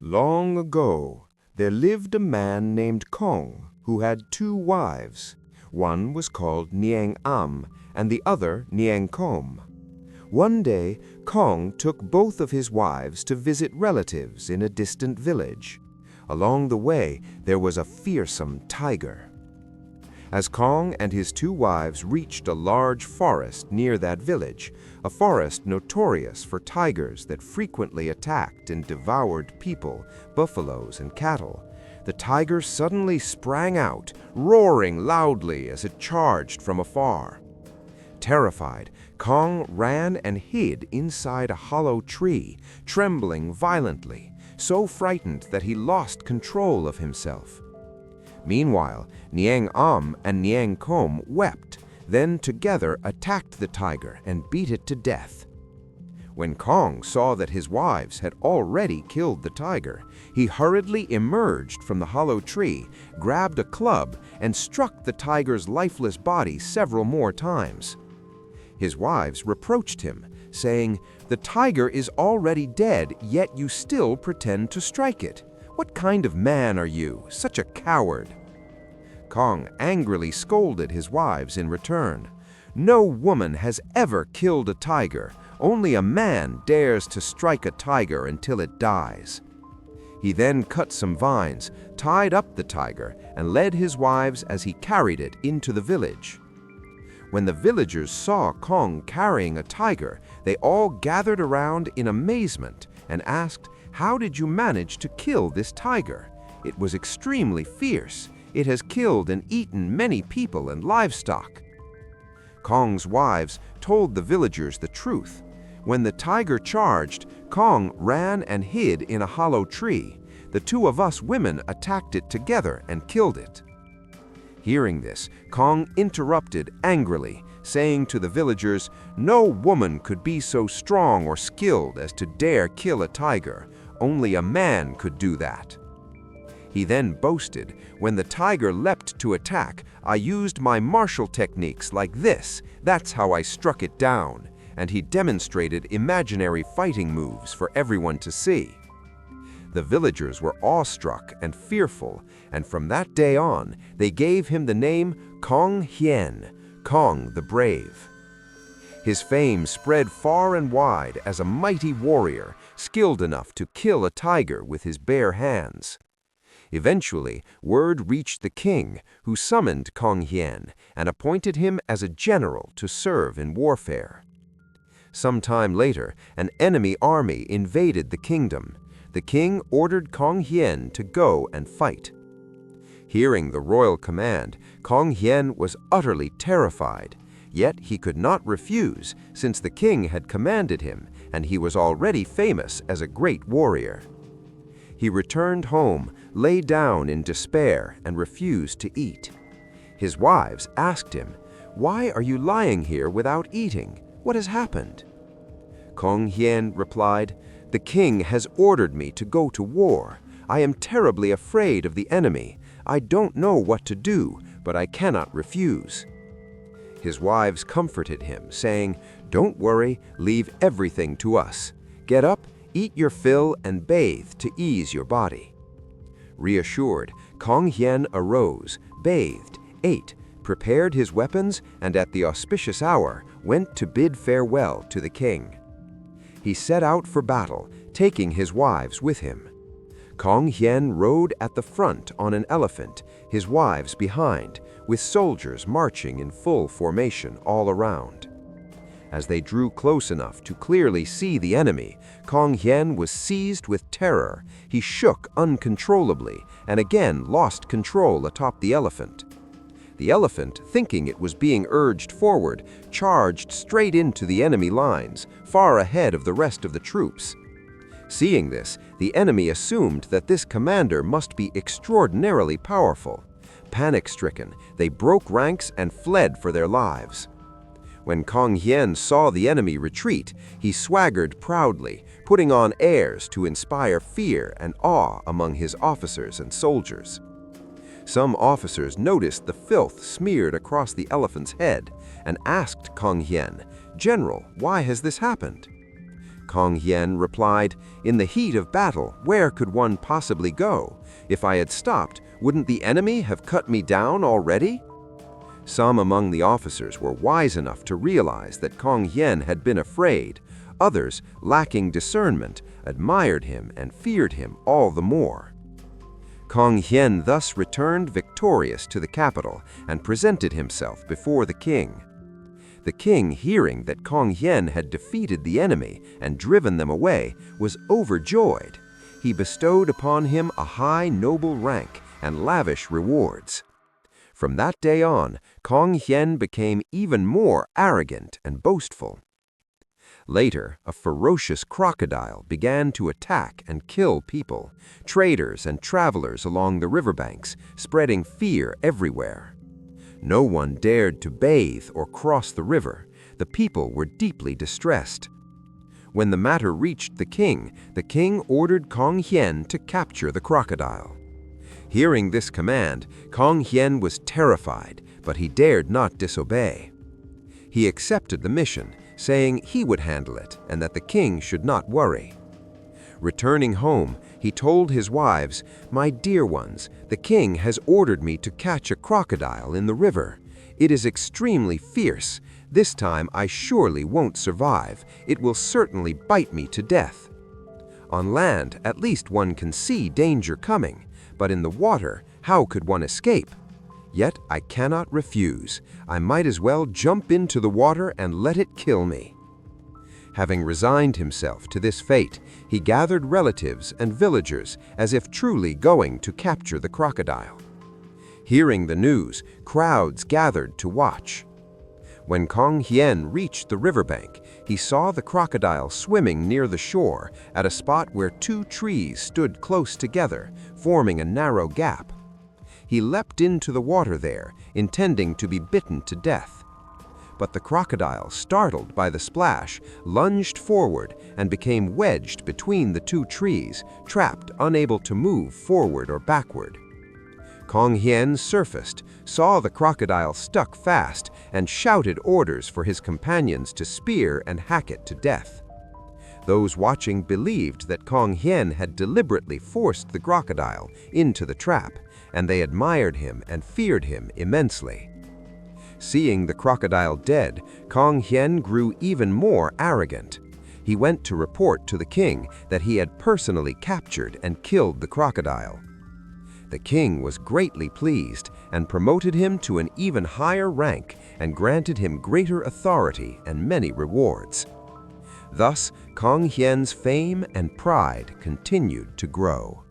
Long ago, there lived a man named Kong who had two wives. One was called Niang Am and the other Niang Kom. One day, Kong took both of his wives to visit relatives in a distant village. Along the way, there was a fearsome tiger. As Kong and his two wives reached a large forest near that village, a forest notorious for tigers that frequently attacked and devoured people, buffaloes, and cattle, the tiger suddenly sprang out, roaring loudly as it charged from afar. Terrified, Kong ran and hid inside a hollow tree, trembling violently, so frightened that he lost control of himself. Meanwhile, Niang Am and Niang Kom wept, then together attacked the tiger and beat it to death. When Kong saw that his wives had already killed the tiger, he hurriedly emerged from the hollow tree, grabbed a club, and struck the tiger's lifeless body several more times. His wives reproached him, saying, "The tiger is already dead, yet you still pretend to strike it. What kind of man are you, such a coward?" Kong angrily scolded his wives in return. "No woman has ever killed a tiger. Only a man dares to strike a tiger until it dies." He then cut some vines, tied up the tiger, and led his wives as he carried it into the village. When the villagers saw Kong carrying a tiger, they all gathered around in amazement and asked, "How did you manage to kill this tiger? It was extremely fierce. It has killed and eaten many people and livestock." Kong's wives told the villagers the truth. When the tiger charged, Kong ran and hid in a hollow tree. The two of us women attacked it together and killed it. Hearing this, Kong interrupted angrily, saying to the villagers, "No woman could be so strong or skilled as to dare kill a tiger. Only a man could do that." He then boasted, "When the tiger leapt to attack, I used my martial techniques like this. That's how I struck it down." And he demonstrated imaginary fighting moves for everyone to see. The villagers were awestruck and fearful, and from that day on, they gave him the name Kong Hean, Kong the Brave. His fame spread far and wide as a mighty warrior, skilled enough to kill a tiger with his bare hands. Eventually, word reached the king, who summoned Kong Hean and appointed him as a general to serve in warfare. Some time later, an enemy army invaded the kingdom. The king ordered Kong Hean to go and fight. Hearing the royal command, Kong Hean was utterly terrified. Yet he could not refuse, since the king had commanded him, and he was already famous as a great warrior. He returned home, lay down in despair, and refused to eat. His wives asked him, "Why are you lying here without eating? What has happened?" Kong Hean replied, "The king has ordered me to go to war. I am terribly afraid of the enemy. I don't know what to do, but I cannot refuse." His wives comforted him, saying, "Don't worry, leave everything to us. Get up, eat your fill, and bathe to ease your body." Reassured, Kong Hean arose, bathed, ate, prepared his weapons, and at the auspicious hour went to bid farewell to the king. He set out for battle, taking his wives with him. Kong Hean rode at the front on an elephant, his wives behind, with soldiers marching in full formation all around. As they drew close enough to clearly see the enemy, Kong Hean was seized with terror. He shook uncontrollably and again lost control atop the elephant. The elephant, thinking it was being urged forward, charged straight into the enemy lines, far ahead of the rest of the troops. Seeing this, the enemy assumed that this commander must be extraordinarily powerful. Panic-stricken, they broke ranks and fled for their lives. When Kong Hean saw the enemy retreat, he swaggered proudly, putting on airs to inspire fear and awe among his officers and soldiers. Some officers noticed the filth smeared across the elephant's head and asked Kong Hean, "General, why has this happened?" Kong Hien replied, "In the heat of battle, where could one possibly go? If I had stopped, wouldn't the enemy have cut me down already?" Some among the officers were wise enough to realize that Kong Hien had been afraid. Others, lacking discernment, admired him and feared him all the more. Kong Hien thus returned victorious to the capital and presented himself before the king. The king, hearing that Kong Hien had defeated the enemy and driven them away, was overjoyed. He bestowed upon him a high noble rank and lavish rewards. From that day on, Kong Hien became even more arrogant and boastful. Later, a ferocious crocodile began to attack and kill people, traders and travelers along the riverbanks, spreading fear everywhere. No one dared to bathe or cross the river. The people were deeply distressed. When the matter reached the king ordered Kong Hien to capture the crocodile. Hearing this command, Kong Hien was terrified, but he dared not disobey. He accepted the mission, saying he would handle it and that the king should not worry. Returning home, he told his wives, "My dear ones, the king has ordered me to catch a crocodile in the river. It is extremely fierce. This time I surely won't survive. It will certainly bite me to death. On land, at least one can see danger coming, but in the water, how could one escape? Yet I cannot refuse. I might as well jump into the water and let it kill me." Having resigned himself to this fate, he gathered relatives and villagers as if truly going to capture the crocodile. Hearing the news, crowds gathered to watch. When Kong Hien reached the riverbank, he saw the crocodile swimming near the shore at a spot where two trees stood close together, forming a narrow gap. He leapt into the water there, intending to be bitten to death. But the crocodile, startled by the splash, lunged forward and became wedged between the two trees, trapped, unable to move forward or backward. Kong Hien surfaced, saw the crocodile stuck fast, and shouted orders for his companions to spear and hack it to death. Those watching believed that Kong Hien had deliberately forced the crocodile into the trap, and they admired him and feared him immensely. Seeing the crocodile dead, Kong Hien grew even more arrogant. He went to report to the king that he had personally captured and killed the crocodile. The king was greatly pleased and promoted him to an even higher rank and granted him greater authority and many rewards. Thus, Kong Hien's fame and pride continued to grow.